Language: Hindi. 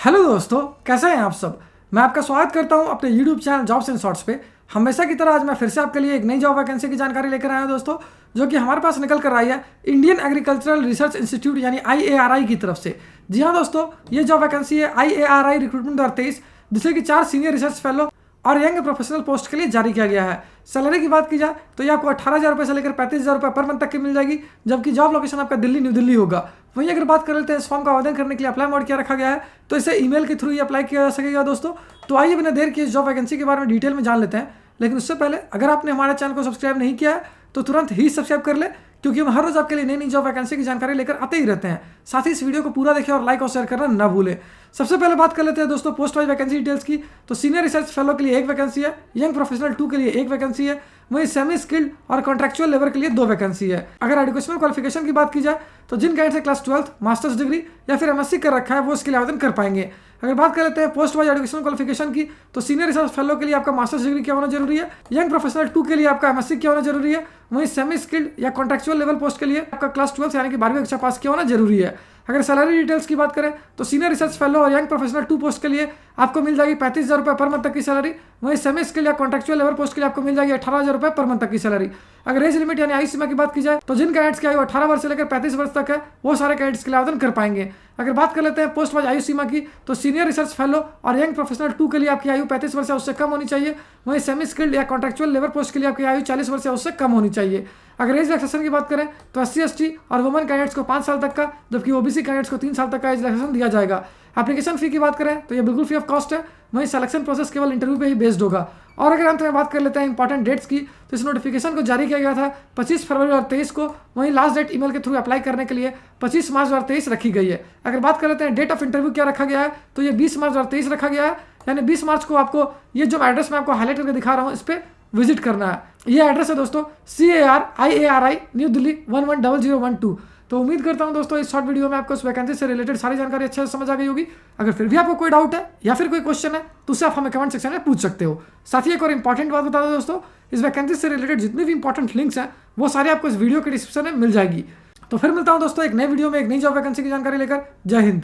हेलो दोस्तों, कैसे हैं आप सब। मैं आपका स्वागत करता हूं अपने YouTube channel jobs and shorts पे। हमेशा की तरह आज मैं फिर से आपके लिए एक नई जॉब वैकेंसी की जानकारी लेकर आया हूं दोस्तों, जो कि हमारे पास निकल कर आई है इंडियन एग्रीकल्चरल रिसर्च इंस्टीट्यूट यानी IARI की तरफ से। जी हाँ दोस्तों, ये जॉब वैकेंसी है IARI रिक्रूटमेंट 2023, जिसे कि 4 सीनियर रिसर्च फेलो और यंग प्रोफेशनल पोस्ट के लिए जारी किया गया है। सैलरी की बात की जाए तो ये आपको 18,000 रुपये से लेकर 35,000 रुपये पर मंथ तक की मिल जाएगी, जबकि जॉब लोकेशन आपका दिल्ली न्यू दिल्ली होगा। वहीं अगर बात कर लेते हैं इस फॉर्म का आवेदन करने के लिए अप्लाई मोड क्या रखा गया है, तो इसे ईमेल के थ्रू ही अप्लाई किया जा सकेगा दोस्तों। तो आइए बिना देर किए इस जॉब वैकेंसी के बारे में डिटेल में जान लेते हैं। लेकिन उससे पहले अगर आपने हमारे चैनल को सब्सक्राइब नहीं किया है तो तुरंत ही सब्सक्राइब कर ले, क्योंकि हम हर रोज आपके लिए नई नई जॉब वैकेंसी की जानकारी लेकर आते ही रहते हैं। साथ ही इस वीडियो को पूरा देखें और लाइक और शेयर करना ना भूलें। सबसे पहले बात कर लेते हैं दोस्तों पोस्ट वाइज वैकेंसी डिटेल्स की। तो सीनियर रिसर्च फेलो के लिए 1 वैकेंसी है, यंग प्रोफेशनल 2 के लिए 1 वैकेंसी है, वहीं सेमी स्किल्ड और कॉन्ट्रेक्चुअल लेबर के लिए 2 वैकेंसी है। अगर एजुकेशनल क्वालिफिकेशन की बात की जाए तो जिन कैंडिडेट से क्लास 12th, मास्टर्स डिग्री या फिर MSc कर रखा है वो इसके लिए आवेदन कर पाएंगे। अगर बात कर लेते हैं पोस्ट वाइज एजुकेशनल क्वालिफिकेशन की, तो सीनियर रिसर्च फेलो के लिए आपका मास्टर्स डिग्री क्या होना जरूरी है, यंग प्रोफेशनल 2 के लिए आपका MSc क्या होना जरूरी है, वहीं सेमी स्किल्ड या कॉन्ट्रेक्चुअल लेवल पोस्ट के लिए आपका क्लास 12 यानी कि 12वीं कक्षा पास किया होना जरूरी है। अगर सैलरी डिटेल्स की बात करें तो सीनियर रिसर्च फेलो और यंग प्रोफेशनल 2 पोस्ट के लिए आपको मिल जाएगी 35,000 रुपये पर मंथ तक की सैलरी, वहीं सेमी स्किल या कॉन्ट्रेक्चुअल लेबर पोस्ट के लिए आपको मिल जाएगी 18,000 रुपये पर मंथ तक की सैलरी। अगर एज लिमिट यानी आयु सीमा की बात की जाए तो जिन कैडेट्स की आयु 18 वर्ष से लेकर 35 वर्ष तक है वो सारे कैडेट्स के लिए आवेदन कर पाएंगे। अगर बात कर लेते हैं पोस्ट वाइज आयु सीमा की, तो सीनियर रिसर्च फेलो और यंग प्रोफेशनल 2 के लिए आपकी आयु 35 वर्ष या उससे कम होनी चाहिए, वहीं सेमी स्किल्ड या कॉन्ट्रेक्चुअल लेबर पोस्ट के लिए आपकी आयु 40 वर्ष या उससे कम होनी चाहिए। अगर एज रिलैक्सेशन की बात करें तो SC ST और वुमेन कैंडिडेट्स को 5 साल तक का, जबकि OBC कैंडिडेट्स को 3 साल तक का एज रिलैक्सेशन दिया जाएगा। एप्लीकेशन फी की बात करें तो ये बिल्कुल फ्री ऑफ कॉस्ट है, वहीं सिलेक्शन प्रोसेस केवल इंटरव्यू पे ही बेस्ड होगा। और अगर अंत में बात कर लेते हैं इंपॉर्टेंट डेट्स की, तो इस नोटिफिकेशन को जारी किया गया था 25 फरवरी 2023 को, वहीं लास्ट डेट ईमेल के थ्रू अप्लाई करने के लिए 25 मार्च 2023 रखी गई है। अगर बात कर लेते हैं डेट ऑफ इंटरव्यू क्या रखा गया है, तो ये 20 मार्च 2023 रखा गया है, यानी 20 मार्च को आपको ये जो एड्रेस मैं आपको हाईलाइट करके दिखा रहा हूँ इस पर विजिट करना है। ये एड्रेस है दोस्तों CARIARI न्यू दिल्ली 110012। तो उम्मीद करता हूं दोस्तों इस शॉर्ट वीडियो में आपको इस वैकेंसी से रिलेटेड सारी जानकारी अच्छे से समझ आ गई होगी। अगर फिर भी आपको कोई डाउट है या फिर कोई क्वेश्चन है तो उससे आप हमें कमेंट सेक्शन में पूछ सकते हो। साथ ही एक और इंपॉर्टेंट बात बता दो दोस्तों, इस वैकेंसी से रिलेटेड जितने भी इंपॉर्टेंट लिंक्स हैं वो सारे आपको इस वीडियो के डिस्क्रिप्शन में मिल जाएगी। तो फिर मिलता हूं दोस्तों एक नए वीडियो में एक नई जॉब वैकेंसी की जानकारी लेकर। जय हिंद।